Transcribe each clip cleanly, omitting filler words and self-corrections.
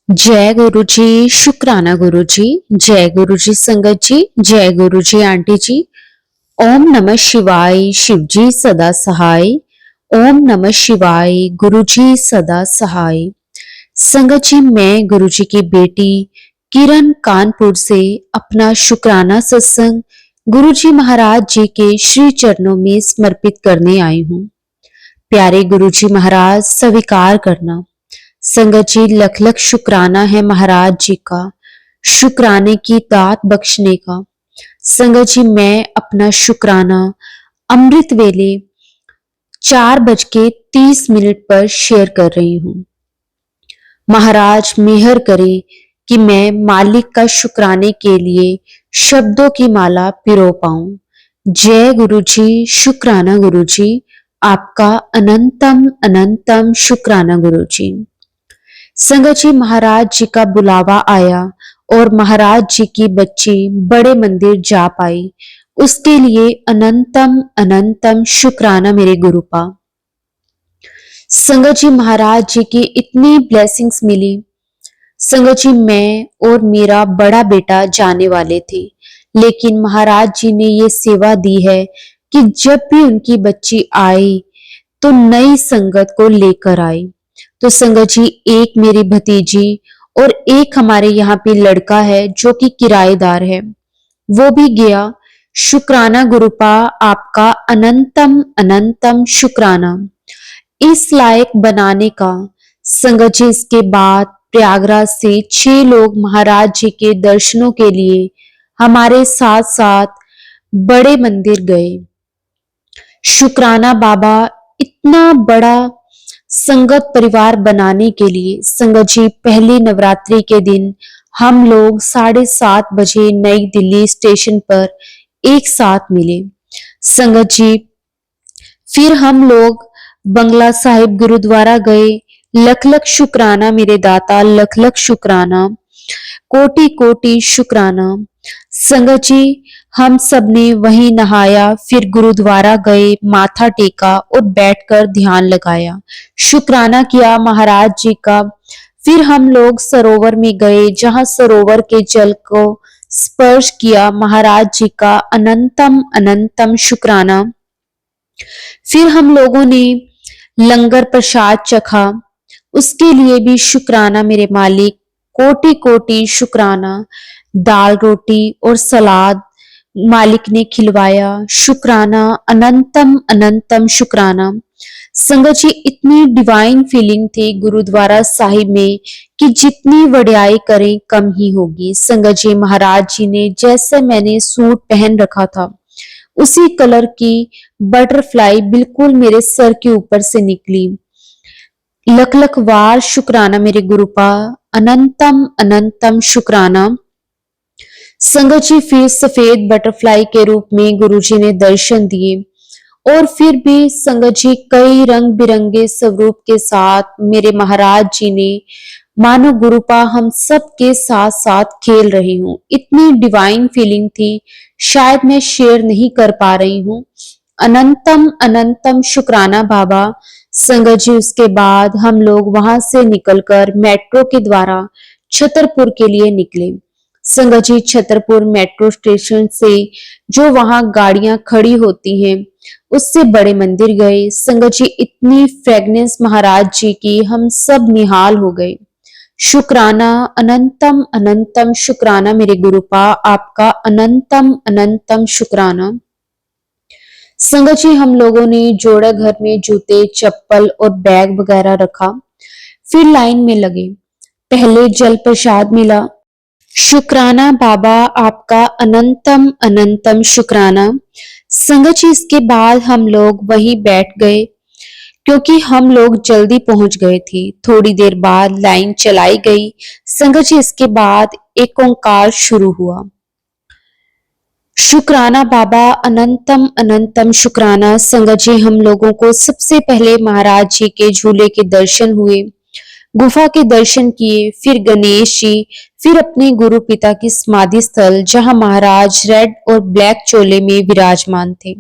जय गुरु जी। शुक्राना गुरु जी। जय गुरु जी संगत जी। जय गुरु जी आंटी जी। ओम नमः शिवाय। शिव जी सदा सहाय। ओम नमः शिवाय। गुरु जी सदा सहाय। संगत जी, मैं गुरु जी की बेटी किरण कानपुर से अपना शुक्राना सत्संग गुरु जी महाराज जी के श्री चरणों में समर्पित करने आई हूँ। प्यारे गुरु जी महाराज, स्वीकार करना। संगत जी, लख लख शुक्राना है महाराज जी का, शुक्राने की दात बख्शने का। संगत जी, मैं अपना शुक्राना अमृत वेले 4:30 पर शेयर कर रही हूँ। महाराज मेहर करे कि मैं मालिक का शुक्राने के लिए शब्दों की माला पिरो पाऊं। जय गुरु जी। शुक्राना गुरु जी। आपका अनंतम अनंतम शुक्राना गुरु जी। संगत जी, महाराज जी का बुलावा आया और महाराज जी की बच्ची बड़े मंदिर जा पाई। उसके लिए अनंतम अनंतम शुक्राना मेरे गुरुपा। संगत जी, महाराज जी की इतनी ब्लेसिंग्स मिली। संगत जी, मैं और मेरा बड़ा बेटा जाने वाले थे, लेकिन महाराज जी ने ये सेवा दी है कि जब भी उनकी बच्ची आई तो नई संगत को लेकर आई। तो संगत जी, एक मेरी भतीजी और एक हमारे यहाँ पे लड़का है जो कि किराएदार है, वो भी गया। शुक्राना गुरुपा, आपका अनंतम अनंतम शुक्राना इस लायक बनाने का। संगत जी, इसके बाद प्रयागराज से 6 लोग महाराज जी के दर्शनों के लिए हमारे साथ साथ बड़े मंदिर गए। शुक्राना बाबा, इतना बड़ा संगत परिवार बनाने के लिए संगत जी, पहली नवरात्रि के दिन हम लोग 7:30 बजे नई दिल्ली स्टेशन पर एक साथ मिले। संगत जी, फिर हम लोग बंगला साहिब गुरुद्वारा गए। लख लख शुक्राना मेरे दाता, लख लख शुक्राना, कोटि कोटि शुक्राना। संगत जी, हम सब ने वहीं नहाया, फिर गुरुद्वारा गए, माथा टेका और बैठकर ध्यान लगाया, शुक्राना किया महाराज जी का। फिर हम लोग सरोवर में गए, जहां सरोवर के जल को स्पर्श किया, महाराज जी का अनंतम अनंतम शुक्राना। फिर हम लोगों ने लंगर प्रसाद चखा, उसके लिए भी शुक्राना मेरे मालिक, कोटि कोटि शुक्राना। दाल रोटी और सलाद मालिक ने खिलवाया, शुक्राना अनंतम अनंतम शुक्राना। संगत जी, इतनी डिवाइन फीलिंग थी गुरुद्वारा साहिब में कि जितनी वड्याई करें कम ही होगी। संगत जी, महाराज जी ने जैसे मैंने सूट पहन रखा था उसी कलर की बटरफ्लाई बिल्कुल मेरे सर के ऊपर से निकली। लख लख वार शुक्राना मेरे गुरुपा, अनंतम अनंतम शुक्राना। संगत जी, फिर सफेद बटरफ्लाई के रूप में गुरुजी ने दर्शन दिए और फिर भी संगत जी, कई रंग बिरंगे स्वरूप के साथ मेरे महाराज जी ने मानो गुरुपा हम सब के साथ साथ खेल रही हूँ। इतनी डिवाइन फीलिंग थी, शायद मैं शेयर नहीं कर पा रही हूँ। अनंतम अनंतम शुक्राना बाबा। संगत जी, उसके बाद हम लोग वहां से निकलकर मेट्रो के द्वारा छतरपुर के लिए निकले। संगत जी, छतरपुर मेट्रो स्टेशन से जो वहां गाड़ियां खड़ी होती हैं उससे बड़े मंदिर गए। संगत जी, इतनी फ्रेगनेंस महाराज जी की हम सब निहाल हो गए। शुक्राना अनंतम अनंतम शुक्राना मेरे गुरुपा, आपका अनंतम अनंतम शुक्राना। संगत जी, हम लोगों ने जोड़ा घर में जूते चप्पल और बैग वगैरह रखा, फिर लाइन में लगे। पहले जल प्रसाद मिला। शुक्राना बाबा, आपका अनंतम अनंतम शुक्राना। संगत जी, इसके बाद हम लोग वहीं बैठ गए क्योंकि हम लोग जल्दी पहुंच गए थे। थोड़ी देर बाद लाइन चलाई गई। संगत जी, इसके बाद एक ओंकार शुरू हुआ। शुक्राना बाबा, अनंतम अनंतम शुक्राना। संगत जी, हम लोगों को सबसे पहले महाराज जी के झूले के दर्शन हुए, गुफा के दर्शन किए, फिर गणेश जी, फिर अपने गुरु पिता की समाधि स्थल जहां महाराज रेड और ब्लैक चोले में विराजमान थे।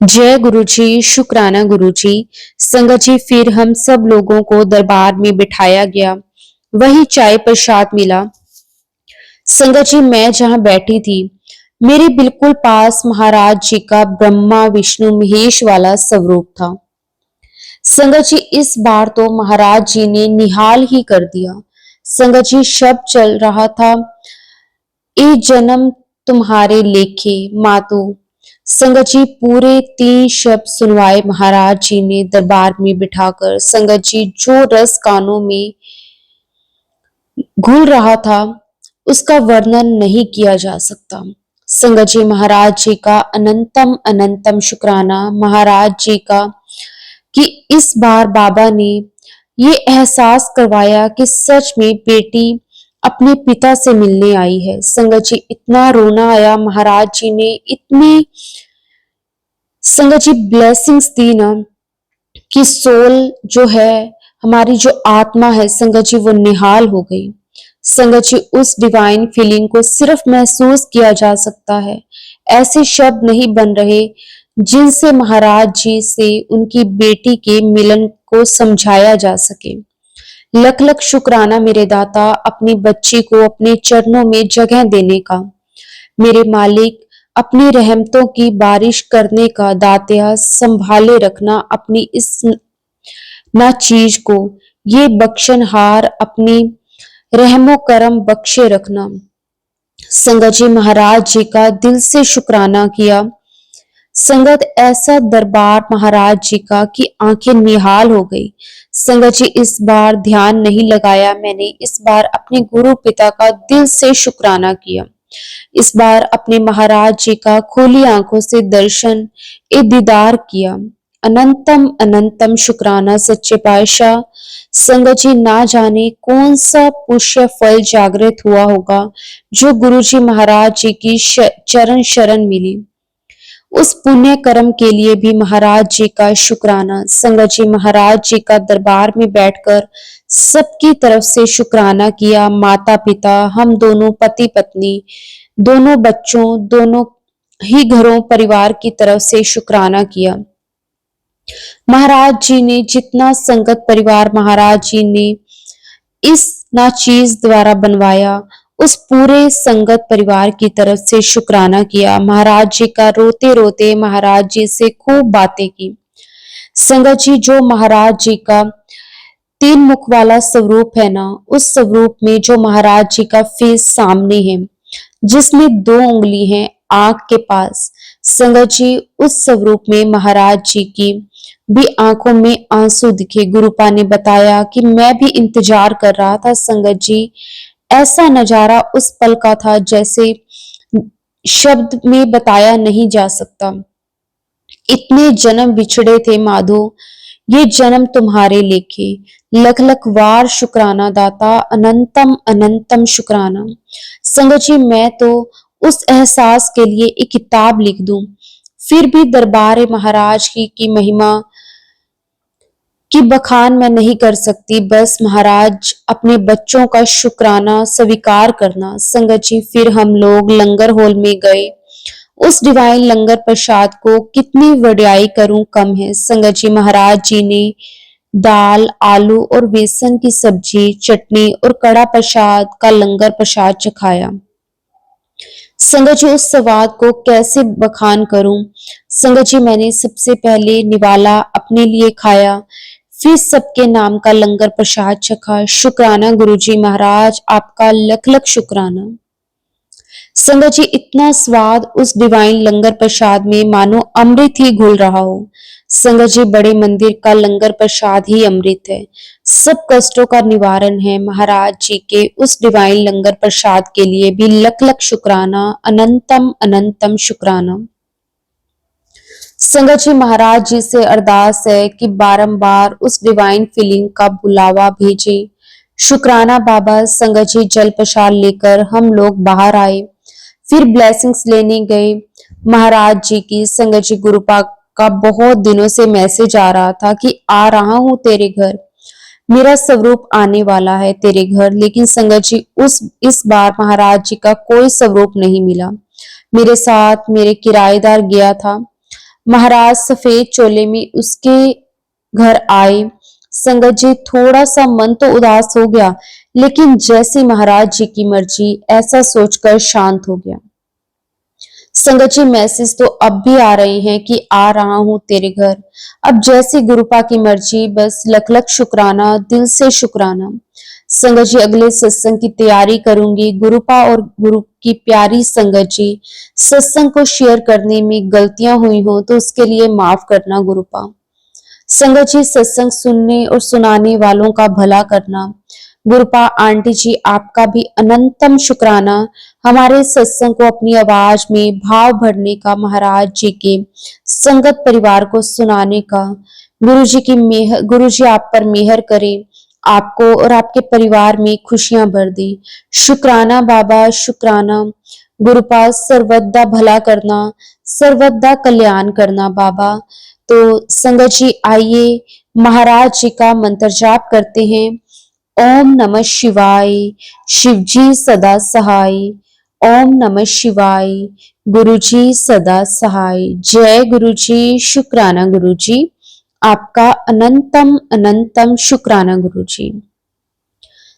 जय गुरु जी। शुक्राना गुरु जी। संगत जी, फिर हम सब लोगों को दरबार में बिठाया गया। वही चाय प्रसाद मिला। संगत जी, मैं जहां बैठी थी, मेरे बिल्कुल पास महाराज जी का ब्रह्मा विष्णु महेश वाला स्वरूप था। संगत जी, इस बार तो महाराज जी ने निहाल ही कर दिया। संगत जी, शब्द चल रहा था, ए जन्म तुम्हारे लेखे मातो। संगत जी, पूरे 3 शब्द सुनवाए महाराज जी ने दरबार में बिठाकर। संगत जी, जो रस कानों में घुल रहा था उसका वर्णन नहीं किया जा सकता। संगत जी, महाराज जी का अनंतम अनंतम शुक्राना महाराज जी का कि इस बार बाबा ने ये एहसास करवाया कि सच में बेटी अपने पिता से मिलने आई है। संगत जी, इतना रोना आया, महाराज जी ने इतनी संगत जी ब्लेसिंग्स दी ना कि सोल जो है, हमारी जो आत्मा है संगत जी, वो निहाल हो गई। संगत जी, उस डिवाइन फीलिंग को सिर्फ महसूस किया जा सकता है, ऐसे शब्द नहीं बन रहे जिनसे महाराज जी से उनकी बेटी के मिलन को समझाया जा सके। लख लख शुक्राना मेरे दाता, अपनी बच्ची को अपने चरणों में जगह देने का। मेरे मालिक, अपनी रहमतों की बारिश करने का दातिया संभाले रखना अपनी इस ना चीज को, ये बख्शनहार अपनी रहमो करम बख्शे रखना। संगत जी, महाराज जी का दिल से शुक्राना किया। संगत, ऐसा दरबार महाराज जी का कि आंखें निहाल हो गई। संगत जी, इस बार ध्यान नहीं लगाया मैंने, इस बार अपने गुरु पिता का दिल से शुक्राना किया। इस बार अपने महाराज जी का खुली आंखों से दर्शन ए दीदार किया। अनंतम अनंतम शुक्राना सच्चे पातशाह। संगत जी, ना जाने कौन सा पुष्य फल जागृत हुआ होगा जो गुरु जी महाराज जी की चरण शरण मिली। उस पुण्य कर्म के लिए भी महाराज जी का शुक्राना। संगत जी, महाराज जी का दरबार में बैठकर सबकी तरफ से शुक्राना किया। माता पिता, हम दोनों पति पत्नी, दोनों बच्चों, दोनों ही घरों परिवार की तरफ से शुक्राना किया। महाराज जी ने जितना संगत परिवार महाराज जी ने इस नाचीज द्वारा बनवाया, उस पूरे संगत परिवार की तरफ से शुक्राना किया। महाराज जी का रोते रोते महाराज जी से खूब बातें की। संगत जी, जो महाराज जी का 3 मुख वाला स्वरूप है ना, उस स्वरूप में जो महाराज जी का फेस सामने है, जिसमें 2 उंगली है आंख के पास, संगत जी, उस स्वरूप में महाराज जी की भी आंखों में आंसू दिखे। गुरुपा ने बताया कि मैं भी इंतजार कर रहा था संगत जी, ऐसा नजारा उस पल का था जैसे शब्द में बताया नहीं जा सकता। इतने जन्म बिछड़े थे माधो, ये जन्म तुम्हारे लेखे। लख लख वार शुक्राना दाता, अनंतम अनंतम शुक्राना। संगत जी, मैं तो उस एहसास के लिए एक किताब लिख दूं, फिर भी दरबार महाराज की महिमा की बखान मैं नहीं कर सकती। बस महाराज, अपने बच्चों का शुक्राना स्वीकार करना। संगत जी, फिर हम लोग लंगर हॉल में गए। उस डिवाइन लंगर प्रसाद को कितनी वड्याई करूं कम है। संगत जी, महाराज जी ने दाल, आलू और बेसन की सब्जी, चटनी और कड़ा प्रसाद का लंगर प्रसाद चखाया। संगत जी, उस स्वाद को कैसे बखान करूं। संगत जी, मैंने सबसे पहले निवाला अपने लिए खाया, फिर सबके नाम का लंगर प्रसाद चखा। शुक्राना गुरुजी महाराज, आपका लख लख शुक्राना। संगत जी, इतना स्वाद उस डिवाइन लंगर प्रसाद में मानो अमृत ही घुल रहा हो। संगत जी, बड़े मंदिर का लंगर प्रसाद ही अमृत है, सब कष्टों का निवारण है। महाराज जी के उस डिवाइन लंगर प्रसाद के लिए भी लख लख शुक्राना, अनंतम अनंतम शुक्राना। संगत जी, महाराज जी से अरदास है कि बारंबार उस डिवाइन फीलिंग का बुलावा भेजे। शुक्राना बाबा। संगत जी, जल प्रसाद लेकर हम लोग बाहर आए, फिर ब्लेसिंग्स लेने गए महाराज जी की। संगत जी, गुरुपा का बहुत दिनों से मैसेज आ रहा था कि आ रहा हूं तेरे घर, मेरा स्वरूप आने वाला है तेरे घर। लेकिन संगत जी, इस बार महाराज जी का कोई स्वरूप नहीं मिला। मेरे साथ मेरे किराएदार गया था। महाराज सफेद चोले में उसके घर आए। संगत जी, थोड़ा सा मन तो उदास हो गया, लेकिन जैसे महाराज जी की मर्जी ऐसा सोचकर शांत हो गया। संगत जी मैसेज तो अब भी आ रहे हैं कि आ रहा हूं तेरे घर। अब जैसे गुरुपा की मर्जी, बस लख लख शुक्राना, दिल से शुक्राना। संगत जी अगले सत्संग की तैयारी करूंगी। गुरुपा और गुरु की प्यारी संगत जी, सत्संग को शेयर करने में गलतियां हुई हो तो उसके लिए माफ करना गुरुपा। संगत जी सत्संग सुनने और सुनाने वालों का भला करना। गुरुपा आंटी जी आपका भी अनंतम शुक्राना हमारे सत्संग को अपनी आवाज में भाव भरने का, महाराज जी के संगत परिवार को सुनाने का। गुरु जी की मेहर, गुरु जी आप पर मेहर करे, आपको और आपके परिवार में खुशियां भर दे। शुक्राना बाबा, शुक्राना। गुरुपा सर्वदा भला करना, सर्वदा कल्याण करना बाबा। तो संगत जी आइए महाराज जी का मंत्र जाप करते हैं। ओम नमः शिवाय, शिव जी सदा सहाय। ओम नमः शिवाय, गुरु जी सदा सहाय। जय गुरु जी, शुक्राना गुरु जी, आपका अनंतम अनंतम शुक्राना गुरु जी।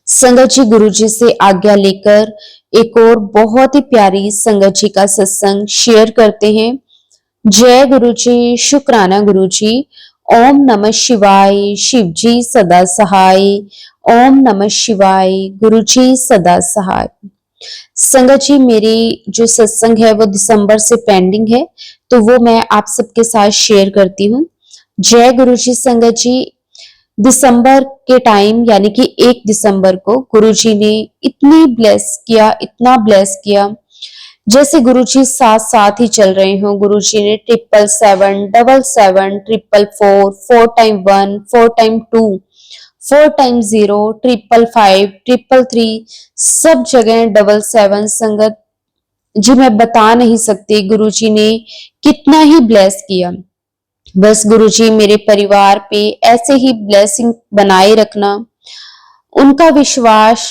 संगत जी गुरु जी से आज्ञा लेकर एक और बहुत ही प्यारी संगत जी का सत्संग शेयर करते हैं। जय गुरु जी, शुक्राना गुरु जी। ओम नमः शिवाय, शिव जी सदा सहाय। ओम नमः शिवाय, गुरु जी सदा सहाय। संगत जी मेरी जो सत्संग है वो दिसंबर से पेंडिंग है, तो वो मैं आप सबके साथ शेयर करती हूँ। जय गुरु जी। संगत जी दिसंबर के टाइम यानी कि 1 दिसंबर को गुरु जी ने इतनी ब्लेस किया, इतना ब्लेस किया, जैसे गुरुजी साथ साथ ही चल रहे हो। गुरुजी ने 777, 77, 444, 4 टाइम 1, 4 टाइम 2, 4 टाइम 0, 555, 333, सब जगह 77 संगत जी मैं बता नहीं सकती गुरुजी ने कितना ही ब्लेस किया। बस गुरुजी मेरे परिवार पे ऐसे ही ब्लेसिंग बनाए रखना, उनका विश्वास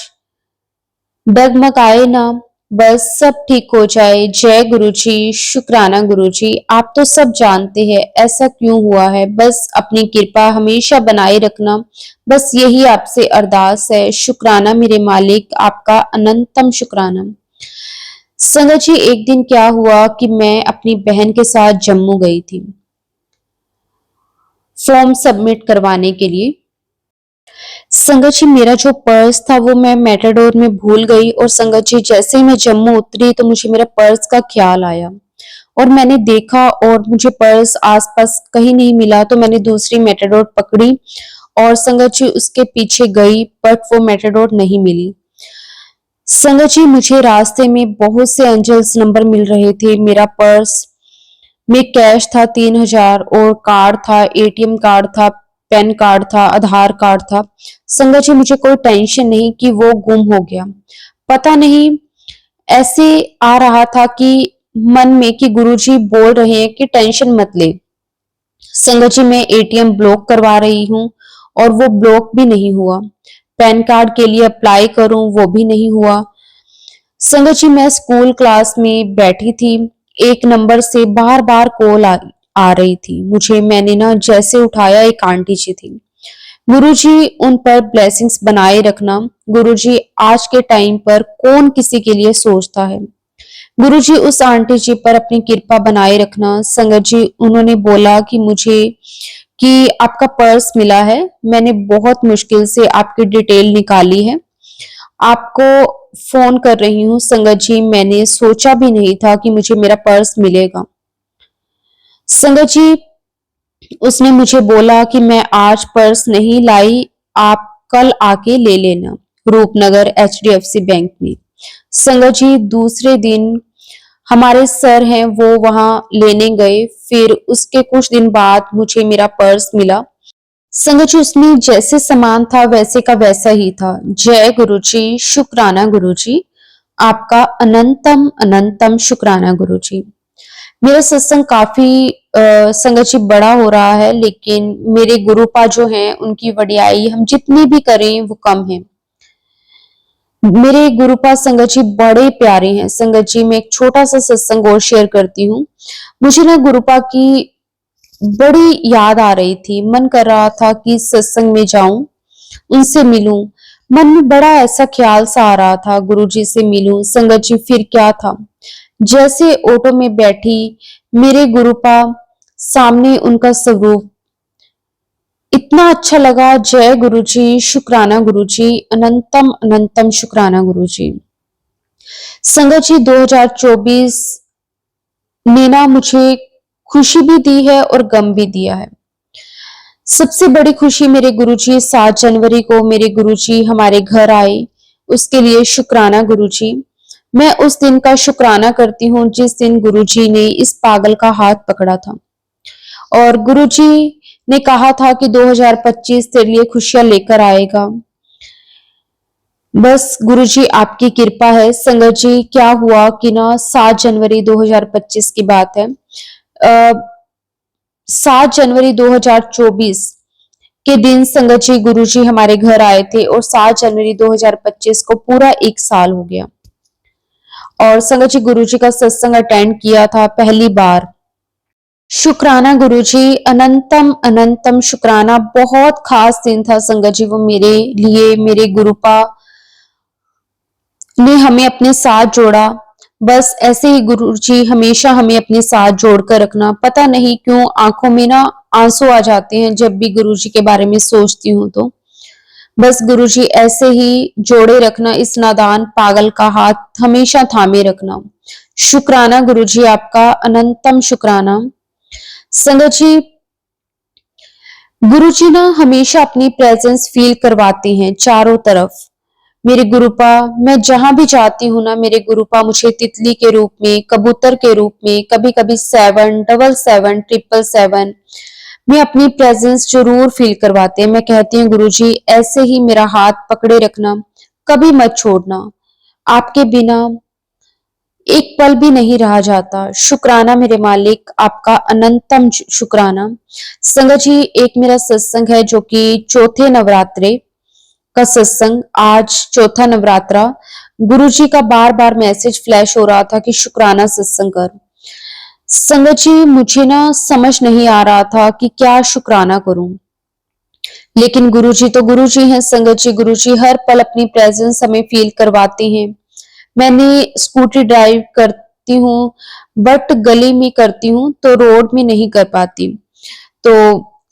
डगमगाए ना, बस सब ठीक हो जाए। जय गुरु जी, शुक्राना गुरु जी। आप तो सब जानते हैं ऐसा क्यों हुआ है, बस अपनी कृपा हमेशा बनाए रखना, बस यही आपसे अरदास है। शुक्राना मेरे मालिक, आपका अनंतम शुक्राना। संगत जी एक दिन क्या हुआ कि मैं अपनी बहन के साथ जम्मू गई थी फॉर्म सबमिट करवाने के लिए। संगत जी मेरा जो पर्स था वो मैं मेटाडोर में भूल गई, और संगत जी जैसे ही मैं जम्मू उतरी तो मुझे मेरा पर्स का ख्याल आया और मैंने देखा और मुझे पर्स आसपास कहीं नहीं मिला, तो मैंने दूसरी मेटाडोर पकड़ी और संगत जी उसके पीछे गई, बट वो मेटाडोर नहीं मिली। संगत जी मुझे रास्ते में बहुत से एंजल्स नंबर मिल रहे थे। मेरा पर्स में कैश था 3000 और कार्ड था, एटीएम कार्ड था, पैन कार्ड था, आधार कार्ड था। संगत जी मुझे कोई टेंशन नहीं कि वो गुम हो गया, पता नहीं ऐसे आ रहा था कि मन में कि गुरुजी बोल रहे हैं कि टेंशन मत ले। संगत जी मैं एटीएम ब्लॉक करवा रही हूँ और वो ब्लॉक भी नहीं हुआ। पैन कार्ड के लिए अप्लाई करूं वो भी नहीं हुआ। संगत जी मैं स्कूल क्लास में बैठी थी, एक नंबर से बार बार कॉल आ रही थी मुझे। मैंने ना जैसे उठाया, एक आंटी जी थी। गुरुजी उन पर ब्लेसिंग्स बनाए रखना। गुरुजी आज के टाइम पर कौन किसी के लिए सोचता है। गुरुजी उस आंटी जी पर अपनी कृपा बनाए रखना। संगत जी उन्होंने बोला कि मुझे कि आपका पर्स मिला है, मैंने बहुत मुश्किल से आपकी डिटेल निकाली है, आपको फोन कर रही हूँ। संगत जी मैंने सोचा भी नहीं था कि मुझे मेरा पर्स मिलेगा। संगत जी उसने मुझे बोला कि मैं आज पर्स नहीं लाई, आप कल आके ले लेना, रूपनगर एचडीएफसी बैंक में। संगत जी दूसरे दिन हमारे सर हैं वो वहां लेने गए, फिर उसके कुछ दिन बाद मुझे मेरा पर्स मिला। संगत जी उसमें जैसे सामान था वैसे का वैसा ही था। जय गुरु जी, शुक्राना गुरु जी, आपका अनंतम अनंतम शुक्राना गुरु जी। मेरा सत्संग काफी संगत जी बड़ा हो रहा है, लेकिन मेरे गुरुपा जो हैं उनकी वडियाई हम जितनी भी करें वो कम है। मेरे गुरुपा संगत जी बड़े प्यारे हैं। संगत जी मैं एक छोटा सा सत्संग और शेयर करती हूँ। मुझे ना गुरुपा की बड़ी याद आ रही थी, मन कर रहा था कि सत्संग में जाऊं, उनसे मिलूं। मन में बड़ा ऐसा ख्याल सा आ रहा था, गुरुजी से मिलूं। संगत जी फिर क्या था, जैसे ऑटो में बैठी मेरे गुरुपा सामने उनका स्वरूप इतना अच्छा लगा। जय गुरुजी, शुक्राना गुरुजी, अनंतम अनंतम शुक्राना गुरुजी। संगत जी 2024 ने ना मुझे खुशी भी दी है और गम भी दिया है। सबसे बड़ी खुशी मेरे गुरुजी 7 जनवरी को मेरे गुरुजी हमारे घर आए, उसके लिए शुक्राना गुरुजी। मैं उस दिन का शुक्राना करती हूँ जिस दिन गुरुजी ने इस पागल का हाथ पकड़ा था और गुरुजी ने कहा था कि 2025 तेरे लिए खुशियां लेकर आएगा। बस गुरुजी आपकी कृपा है। संगत जी क्या हुआ कि ना 7 जनवरी 2025 की बात है, 7 जनवरी 2024 के दिन संगत जी गुरुजी हमारे घर आए थे और 7 जनवरी 2025 को पूरा 1 साल हो गया और संगत जी गुरुजी का सत्संग अटेंड किया था पहली बार। शुक्राना गुरुजी, अनंतम अनंतम शुक्राना। बहुत खास दिन था संगत जी वो मेरे लिए। मेरे गुरुपा ने हमें अपने साथ जोड़ा। बस ऐसे ही गुरुजी हमेशा हमें अपने साथ जोड़कर रखना। पता नहीं क्यों आंखों में ना आंसू आ जाते हैं जब भी गुरुजी के बारे में सोचती हूँ तो। बस गुरुजी ऐसे ही जोड़े रखना, इस नादान पागल का हाथ हमेशा थामे रखना। शुक्राना गुरुजी आपका, अनंतम शुक्राना। संगत जी गुरुजी ना हमेशा अपनी प्रेजेंस फील करवाते हैं चारों तरफ। मेरे गुरुपा, मैं जहां भी जाती हूँ ना मेरे गुरुपा मुझे तितली के रूप में, कबूतर के रूप में, कभी कभी 777 777 में अपनी प्रेजेंस जरूर फील करवाते हैं। मैं कहती हूँ गुरुजी ऐसे ही मेरा हाथ पकड़े रखना, कभी मत छोड़ना। आपके बिना एक पल भी नहीं रहा जाता। शुक्राना मेरे मालिक आपका, अनंतम शुक्राना। संगत जी एक मेरा सत्संग है जो कि चौथे नवरात्रे का सत्संग, आज चौथा नवरात्रा। गुरुजी का बार बार मैसेज फ्लैश हो रहा था कि शुक्राना सत्संग कर। संगत जी मुझे ना समझ नहीं आ रहा था कि क्या शुक्राना करूं, लेकिन गुरुजी तो गुरुजी हैं। संगत जी गुरुजी हर पल अपनी प्रेजेंस हमें फील करवाते हैं। मैंने स्कूटी ड्राइव करती हूँ बट गली में करती हूँ तो रोड में नहीं कर पाती। तो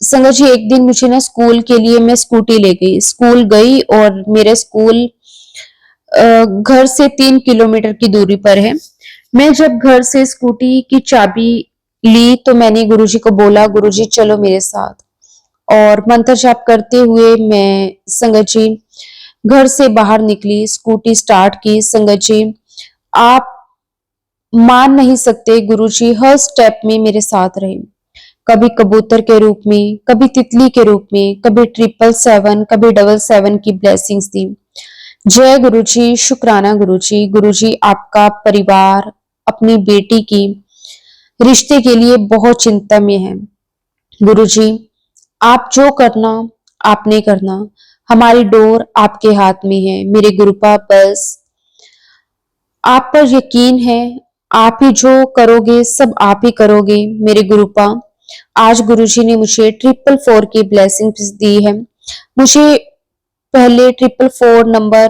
संगत जी एक दिन मुझे ना स्कूल के लिए मैं स्कूटी ले गई, स्कूल गई और मेरे स्कूल घर से 3 किलोमीटर की दूरी पर है। मैं जब घर से स्कूटी की चाबी ली तो मैंने गुरुजी को बोला गुरुजी चलो मेरे साथ, और मंत्र जाप करते हुए मैं संगत जी घर से बाहर निकली, स्कूटी स्टार्ट की। संगत जी आप मान नहीं सकते गुरुजी हर स्टेप में मेरे साथ रहे, कभी कबूतर के रूप में, कभी तितली के रूप में, कभी 777, कभी 777 की ब्लेसिंग्स दी। जय गुरुजी, शुक्राना गुरुजी। गुरुजी आपका परिवार अपनी बेटी की रिश्ते के लिए बहुत चिंता में है। गुरुजी आप जो करना आपने करना, हमारी डोर आपके हाथ में है। मेरे गुरुपा बस आप पर यकीन है, आप ही जो करोगे सब आप ही करोगे। मेरे गुरुपा आज गुरुजी ने मुझे 444 की ब्लेसिंग दी है। मुझे पहले 444 नंबर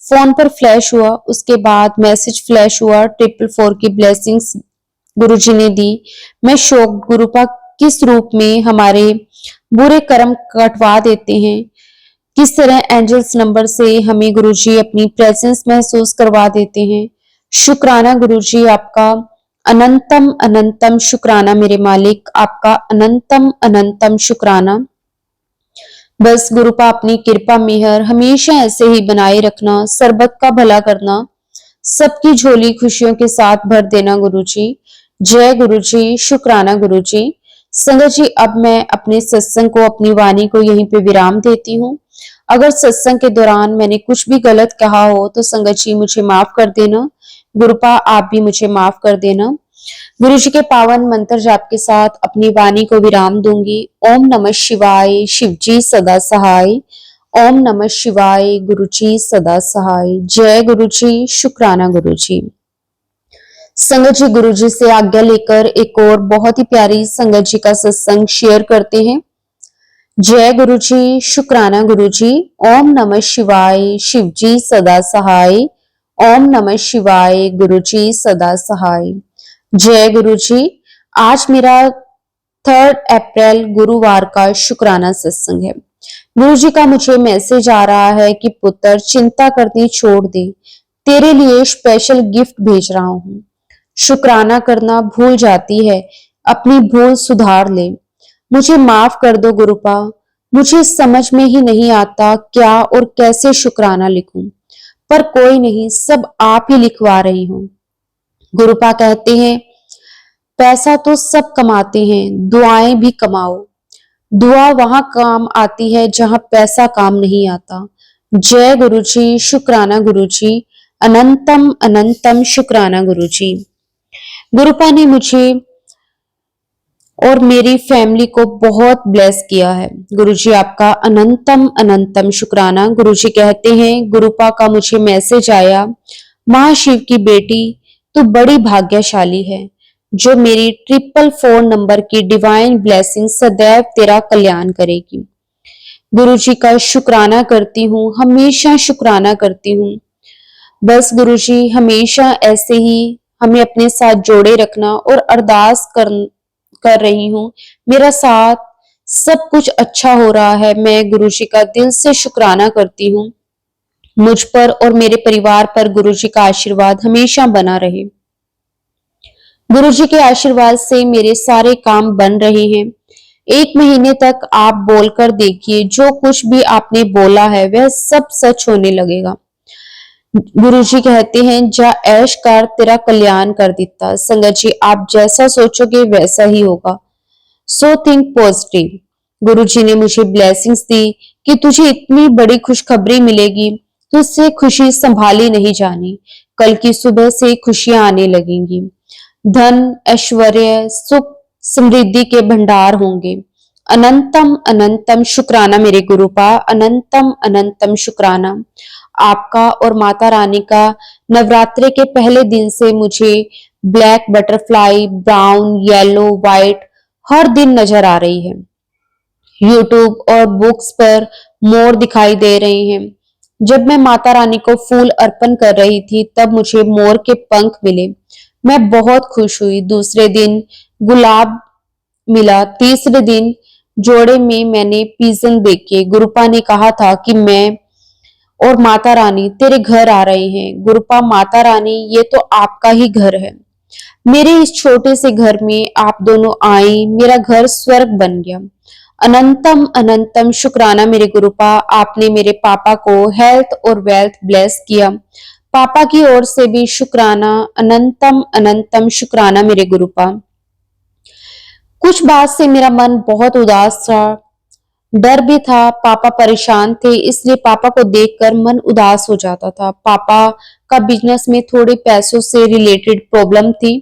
फोन पर फ्लैश हुआ, उसके बाद मैसेज फ्लैश हुआ, 444 की ब्लेसिंग्स गुरुजी ने दी। मैं शौक गुरुपा किस रूप में हमारे बुरे कर्म कटवा देते हैं, किस तरह एंजल्स नंबर से हमें गुरुजी अपनी प्रेजेंस महसूस करवा देते हैं। शुक्राना गुरुजी आपका, अनंतम अनंतम शुक्राना मेरे मालिक आपका, अनंतम अनंतम शुक्राना। बस गुरुपा अपनी कृपा मेहर हमेशा ऐसे ही बनाए रखना, सरबत का भला करना, सबकी झोली खुशियों के साथ भर देना गुरुजी। जय गुरुजी, शुक्राना गुरुजी। संगत जी अब मैं अपने सत्संग को, अपनी वाणी को यहीं पे विराम देती हूँ। अगर सत्संग के दौरान मैंने कुछ भी गलत कहा हो तो संगत जी मुझे माफ कर देना। गुरुपा आप भी मुझे माफ कर देना। गुरु जी के पावन मंत्र जाप के साथ अपनी वाणी को विराम दूंगी। ओम नमः शिवाय, शिव जी सदा सहाय। ओम नमः शिवाय, गुरु जी सदा सहाय। जय गुरु जी, शुक्राना गुरु जी। संगत जी गुरु जी से आज्ञा लेकर एक और बहुत ही प्यारी संगत जी का सत्संग शेयर करते हैं। जय गुरु जी, शुक्राना गुरु जी। ओम नमः शिवाय, शिव जी सदा सहाय। ओम नमः शिवाय, गुरु जी सदा सहाय। जय गुरु जी। आज मेरा 3 अप्रैल गुरुवार का शुक्राना सत्संग है। गुरु जी का मुझे मैसेज आ रहा है कि पुत्र चिंता करनी छोड़ दे, तेरे लिए स्पेशल गिफ्ट भेज रहा हूँ। शुक्राना करना भूल जाती है, अपनी भूल सुधार ले। मुझे माफ कर दो गुरुपा, मुझे समझ में ही नहीं आता क्या और कैसे शुक्राना लिखूं, पर कोई नहीं, सब आप ही लिखवा रही हूं। गुरुपा कहते हैं पैसा तो सब कमाते हैं, दुआएं भी कमाओ। दुआ वहां काम आती है जहां पैसा काम नहीं आता। जय गुरु जी, शुक्राना गुरु जी। अनंतम अनंतम शुक्राना गुरु जी। गुरुपा ने मुझे और मेरी फैमिली को बहुत ब्लेस किया है। गुरुजी आपका अनंतम अनंतम शुक्राना। गुरुजी कहते हैं गुरुपा का मुझे मैसेज आया, महाशिव की बेटी तू बड़ी भाग्यशाली है जो मेरी 444 नंबर की डिवाइन ब्लेसिंग सदैव तेरा कल्याण करेगी। गुरुजी का शुक्राना करती हूँ, हमेशा शुक्राना करती हूँ। बस गुरुजी हमेशा ऐसे ही हमें अपने साथ जोड़े रखना और अरदास कर रही हूँ। मेरा साथ सब कुछ अच्छा हो रहा है। मैं गुरुजी का दिल से शुक्राना करती हूँ। मुझ पर और मेरे परिवार पर गुरुजी का आशीर्वाद हमेशा बना रहे। गुरुजी के आशीर्वाद से मेरे सारे काम बन रहे हैं। 1 महीने तक आप बोलकर देखिए, जो कुछ भी आपने बोला है वह सब सच होने लगेगा। गुरुजी कहते हैं जा ऐश कर, तेरा कल्याण कर दिता। संगत जी आप जैसा सोचोगे वैसा ही होगा। So think positive. गुरुजी ने मुझे ब्लेसिंग्स दी कि तुझे इतनी बड़ी खुशखबरी मिलेगी, तुझसे खुशी संभाली नहीं जानी। कल की सुबह से खुशियां आने लगेंगी। धन, ऐश्वर्य, सुख, समृद्धि के भंडार होंगे। अनंतम अनंतम शुक्राना मेरे गुरुपा, अनंतम अनंतम शुक्राना। आपका और माता रानी का नवरात्रे के पहले दिन से मुझे black butterfly, brown, yellow, white हर दिन नजर आ रही है। यूट्यूब और बुक्स पर मोर दिखाई दे रहे हैं। जब मैं माता रानी को फूल अर्पण कर रही थी तब मुझे मोर के पंख मिले। मैं बहुत खुश हुई। दूसरे दिन गुलाब मिला। तीसरे दिन जोड़े में मैंने पीजन देखे। गुरुपा ने कहा था कि मैं और माता रानी तेरे घर आ रहे हैं। गुरुपा माता रानी ये तो आपका ही घर है। मेरे इस छोटे से घर में आप दोनों आई, मेरा घर स्वर्ग बन गया। अनंतम अनंतम शुक्राना मेरे गुरुपा, आपने मेरे पापा को हेल्थ और वेल्थ ब्लेस किया। पापा की ओर से भी शुक्राना, अनंतम अनंतम शुक्राना मेरे गुरुपा। कुछ बात से मेरा मन बहुत उदास था, डर भी था। पापा परेशान थे, इसलिए पापा को देखकर मन उदास हो जाता था। पापा का बिजनेस में थोड़े पैसों से रिलेटेड प्रॉब्लम थी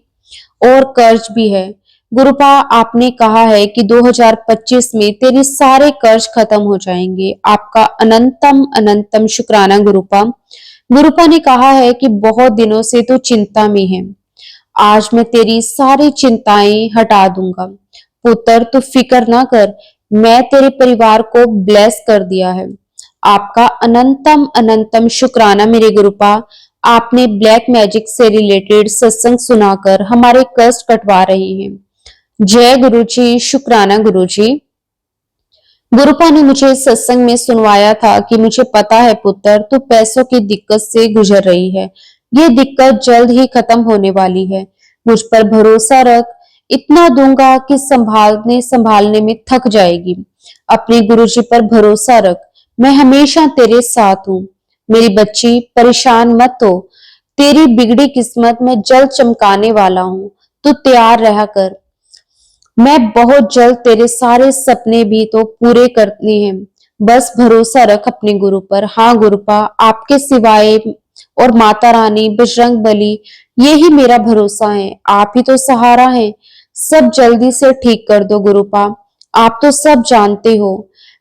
और कर्ज भी है। गुरुपा आपने कहा है कि 2025 में तेरे सारे कर्ज खत्म हो जाएंगे। आपका अनंतम अनंतम शुक्राना गुरुपा। गुरुपा ने कहा है कि बहुत दिनों से तो चिंता में है, आज मैं तेरी सारी चिंताएं हटा दूंगा। पुत्र तू फिक्र ना कर, मैं तेरे परिवार को ब्लेस कर दिया है। आपका अनंतम अनंतम शुक्राना मेरे गुरुपा। आपने ब्लैक मैजिक से रिलेटेड सत्संग सुनाकर हमारे कष्ट कटवा रहे हैं। जय गुरु जी, शुक्राना गुरु जी। गुरुपा ने मुझे सत्संग में सुनवाया था कि मुझे पता है पुत्र तू पैसों की दिक्कत से गुजर रही है। ये दिक्कत जल्द ही खत्म होने वाली है। मुझ पर भरोसा रख, इतना दूंगा कि संभालने संभालने में थक जाएगी। अपने गुरुजी पर भरोसा रख, मैं हमेशा तेरे साथ हूँ। मेरी बच्ची परेशान मत हो, तेरी बिगड़ी किस्मत में जल्द चमकाने वाला हूँ, तू तैयार रहा कर। मैं बहुत जल्द तेरे सारे सपने भी तो पूरे करने हैं। बस भरोसा रख अपने गुरु पर। हाँ गुरुपा, आपके सिवाय और माता रानी, बजरंग बली, ये ही मेरा भरोसा है। आप ही तो सहारा है। सब जल्दी से ठीक कर दो गुरुपा। आप तो सब जानते हो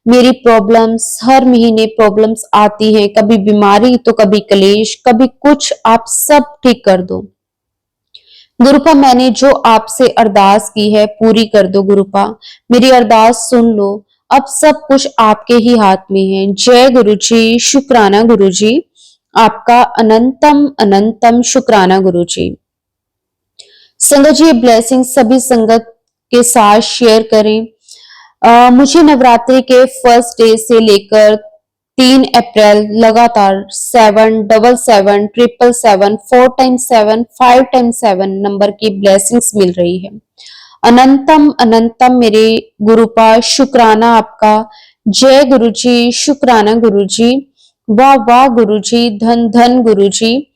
मेरी प्रॉब्लम्स, हर महीने प्रॉब्लम्स आती हैं, कभी बीमारी तो कभी कलेश, कभी कुछ। आप सब ठीक कर दो गुरुपा। मैंने जो आपसे अरदास की है पूरी कर दो गुरुपा। मेरी अरदास सुन लो। अब सब कुछ आपके ही हाथ में है। जय गुरु जी, शुक्राना गुरु जी, आपका अनंतम अनंतम शुक्राना गुरु जी। संगत जी, ये ब्लेसिंग सभी संगत के साथ शेयर करें। मुझे नवरात्रि के फर्स्ट डे से लेकर 3 अप्रैल लगातार 777 777 4 टाइम्स 7 5 टाइम्स 7 नंबर की ब्लेसिंग्स मिल रही है। अनंतम अनंतम मेरे गुरुपा शुक्राना आपका। जय गुरु जी, शुक्राना गुरु जी, वाह वाह गुरु जी, धन धन गुरु जी,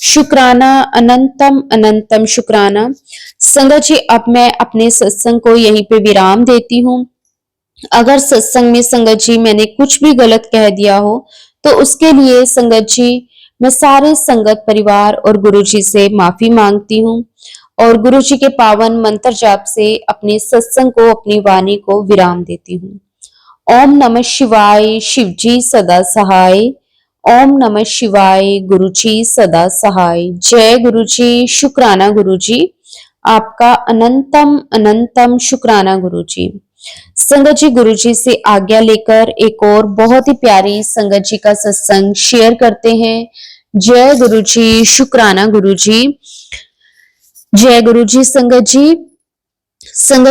शुक्राना अनंतम अनंतम शुक्राना। संगत जी, अब मैं अपने सत्संग को यहीं पे विराम देती हूँ। अगर सत्संग में संगत जी मैंने कुछ भी गलत कह दिया हो तो उसके लिए संगत जी मैं सारे संगत परिवार और गुरु जी से माफी मांगती हूँ और गुरु जी के पावन मंत्र जाप से अपने सत्संग को, अपनी वाणी को विराम देती हूँ। ओम नमः शिवाय, शिव जी सदा सहाय। ओम नमः शिवाय, गुरु जी सदा सहाय। जय गुरु जी, शुक्राना गुरु जी, आपका अनंतम अनंतम शुक्राना गुरु जी। संगत जी, गुरु जी से आज्ञा लेकर एक और बहुत ही प्यारी संगत जी का सत्संग शेयर करते हैं। जय गुरु जी, शुक्राना गुरु जी, जय गुरु जी। संगत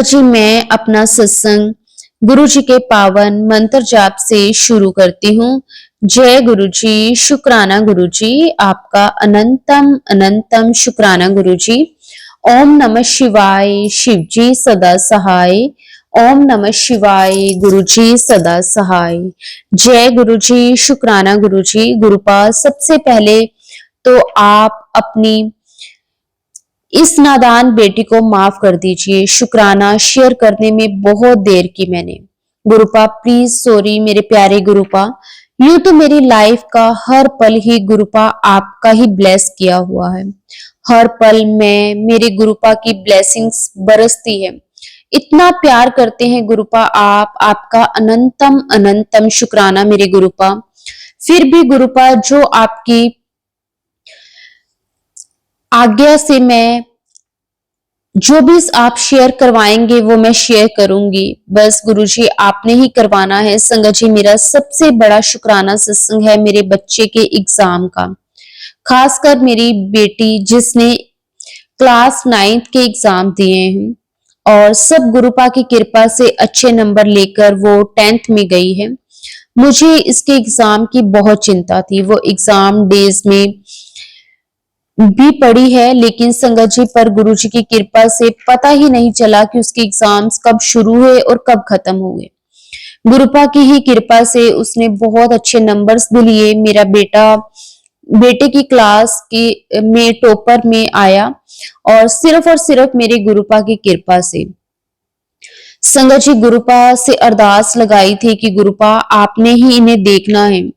जी मैं अपना सत्संग गुरु जी के पावन मंत्र जाप से शुरू करती हूँ। जय गुरु जी, शुक्राना गुरु जी, आपका अनंतम अनंतम शुक्राना गुरु जी। ओम नमः शिवाय, शिव जी सदा सहाय। ओम नमः शिवाय, गुरु जी सदा सहाय। जय गुरु जी, शुक्राना गुरु जी। गुरुपाल, सबसे पहले तो आप अपनी इस नादान बेटी को माफ कर दीजिए। शुक्राना शेयर करने में बहुत देर की मैंने। गुरुपा प्लीज सॉरी मेरे प्यारे गुरुपा। यूं तो मेरी लाइफ का हर पल ही गुरुपा आपका ही ब्लेस किया हुआ है। हर पल में मेरे गुरुपा की ब्लेसिंग्स बरसती है। इतना प्यार करते हैं गुरुपा आप, आपका अनंतम अनंतम शुक्राना मेरे गुरुपा। फिर भी गुरुपा जो आपकी आज्ञा से मैं जो भी आप शेयर करवाएंगे वो मैं शेयर करूंगी। बस गुरुजी आपने ही करवाना है। संगत जी, मेरा सबसे बड़ा शुक्राना सत्संग है मेरे बच्चे के एग्जाम का, खासकर मेरी बेटी जिसने क्लास 9th के एग्जाम दिए हैं और सब गुरुपा की कृपा से अच्छे नंबर लेकर वो 10th में गई है। मुझे इसके एग्जाम की बहुत चिंता थी। वो एग्जाम डेज में भी पड़ी है, लेकिन संगत जी पर गुरु जी की कृपा से पता ही नहीं चला कि उसके एग्जाम्स कब शुरू हुए और कब खत्म हुए। गुरुपा की ही कृपा से उसने बहुत अच्छे नंबर्स भी लिए। मेरा बेटे की क्लास की में टॉपर में आया और सिर्फ मेरे गुरुपा की कृपा से। संगत जी, गुरुपा से अरदास लगाई थी कि गुरुपा आपने ही इन्हें देखना है,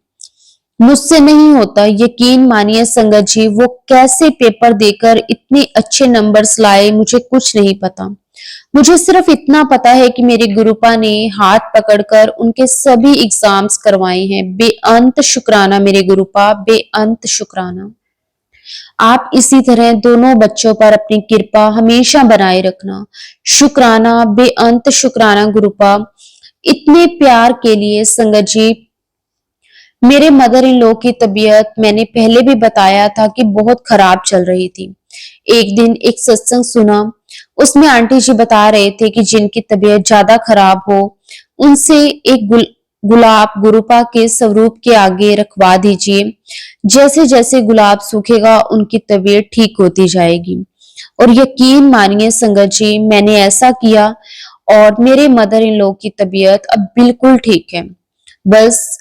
मुझसे नहीं होता। यकीन मानिए संगत जी, वो कैसे पेपर देकर इतने अच्छे नंबर्स लाए मुझे कुछ नहीं पता। मुझे सिर्फ इतना पता है कि मेरे गुरुपा ने हाथ पकड़कर उनके सभी एग्जाम्स करवाए हैं। बेअंत शुक्राना मेरे गुरुपा, बेअंत शुक्राना। आप इसी तरह दोनों बच्चों पर अपनी कृपा हमेशा बनाए रखना। शुक्राना, बेअंत शुक्राना गुरुपा, इतने प्यार के लिए। संगत जी, मेरे मदर इन लॉ की तबीयत मैंने पहले भी बताया था कि बहुत खराब चल रही थी। एक दिन एक सत्संग सुना, उसमें आंटी जी बता रहे थे कि जिनकी तबीयत ज्यादा खराब हो उनसे एक गुलाब गुरुपा के स्वरूप के आगे रखवा दीजिए। जैसे जैसे गुलाब सूखेगा उनकी तबीयत ठीक होती जाएगी। और यकीन मानिए संगत जी, मैंने ऐसा किया और मेरे मदर इन लॉ की तबीयत अब बिल्कुल ठीक है। बस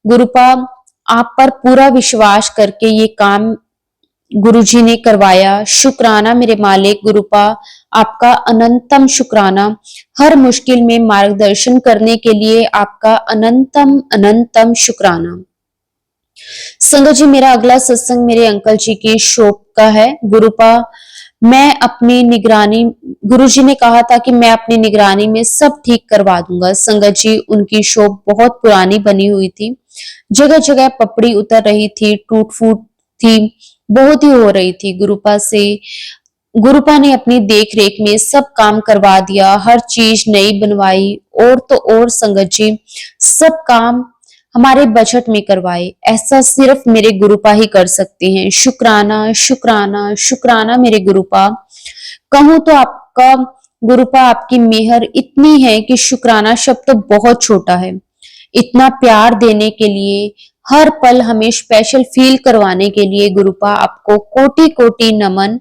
गुरुपा आप पर पूरा विश्वास करके ये काम गुरुजी ने करवाया। शुक्राना मेरे मालिक गुरुपा, आपका अनंतम शुक्राना। हर मुश्किल में मार्गदर्शन करने के लिए आपका अनंतम अनंतम शुक्राना। संगत जी, मेरा अगला सत्संग मेरे अंकल जी की शॉप का है। गुरुपा, मैं अपनी निगरानी, गुरुजी ने कहा था कि मैं अपनी निगरानी में सब ठीक करवा दूंगा। संगत जी, उनकी शॉप बहुत पुरानी बनी हुई थी, जगह जगह पपड़ी उतर रही थी, टूट फूट थी, बहुत ही हो रही थी। गुरुपा से गुरुपा ने अपनी देख रेख में सब काम करवा दिया, हर चीज नई बनवाई। और तो और संगत जी, सब काम हमारे बजट में करवाए। ऐसा सिर्फ मेरे गुरुपा ही कर सकते हैं। शुक्राना शुक्राना शुक्राना मेरे गुरुपा। कहूँ तो आपका गुरुपा, आपकी मेहर इतनी है कि शुक्राना शब्द तो बहुत छोटा है। इतना प्यार देने के लिए, हर पल हमें स्पेशल फील करवाने के लिए गुरुपा आपको कोटि कोटि नमन।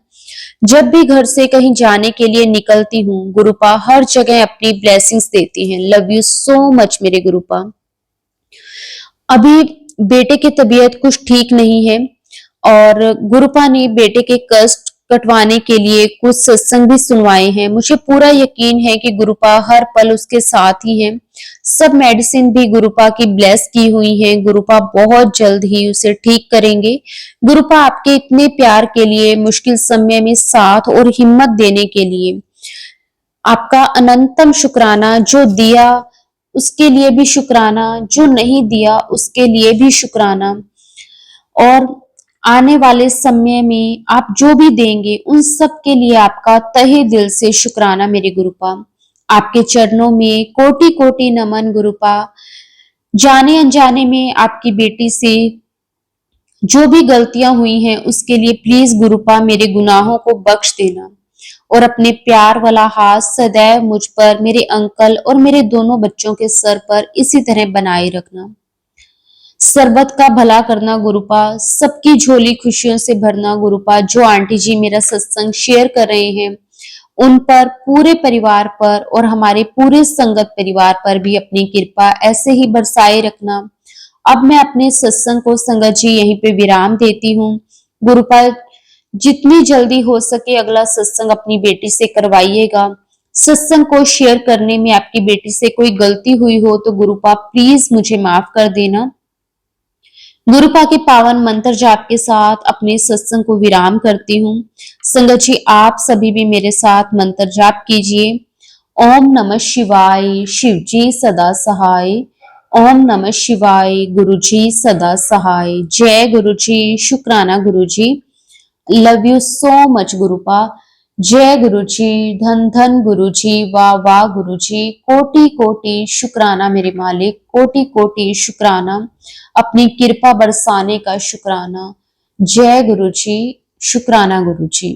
जब भी घर से कहीं जाने के लिए निकलती हूँ, गुरुपा हर जगह अपनी ब्लेसिंग्स देती हैं। लव यू सो मच मेरे गुरुपा। अभी बेटे की तबीयत कुछ ठीक नहीं है और गुरुपा ने बेटे के कष्ट कटवाने के लिए कुछ सत्संग भी सुनवाए हैं। मुझे पूरा यकीन है कि गुरुपा हर पल उसके साथ ही है। सब मेडिसिन भी गुरुपा की ब्लेस की हुई हैं। गुरुपा बहुत जल्द ही उसे ठीक करेंगे। गुरुपा आपके इतने प्यार के लिए, मुश्किल समय में साथ और हिम्मत देने के लिए आपका अनंतम शुक्राना। जो दिया उसके लिए भी शुक्राना, जो नहीं दिया उसके लिए भी शुक्राना। और आने वाले समय में आप जो भी देंगे उन सब के लिए आपका तहे दिल से शुक्राना मेरे गुरुपा। आपके चरणों में कोटि कोटि नमन गुरुपा। जाने अनजाने में आपकी बेटी से जो भी गलतियां हुई हैं उसके लिए प्लीज गुरुपा मेरे गुनाहों को बख्श देना और अपने प्यार वाला हाथ सदैव मुझ पर, मेरे अंकल और मेरे दोनों बच्चों के सर पर इसी तरह बनाए रखना। सरबत का भला करना गुरुपा, सबकी झोली खुशियों से भरना गुरुपा। जो आंटी जी मेरा सत्संग शेयर कर रहे हैं उन पर, पूरे परिवार पर और हमारे पूरे संगत परिवार पर भी अपनी कृपा ऐसे ही बरसाए रखना। अब मैं अपने सत्संग को संगत जी यहीं पे विराम देती हूँ। गुरुपा जितनी जल्दी हो सके अगला सत्संग अपनी बेटी से करवाइएगा। सत्संग को शेयर करने में आपकी बेटी से कोई गलती हुई हो तो गुरुपा प्लीज मुझे माफ कर देना। गुरुपा के पावन मंत्र जाप के साथ अपने सत्संग को विराम करती हूँ। संगत जी आप सभी भी मेरे साथ मंत्र जाप कीजिए। ओम नमः शिवाय, शिव जी सदा सहाय। ओम नमः शिवाय, गुरु जी सदा सहाय। जय गुरु जी, शुक्राना गुरु जी। Love you so much गुरुपा। जय गुरु जी, धन धन गुरु जी, वाह वाह गुरु जी। कोटि कोटि शुक्राना मेरे मालिक, कोटि कोटि शुक्राना। अपनी कृपा बरसाने का शुक्राना। जय गुरु जी, शुक्राना गुरु जी।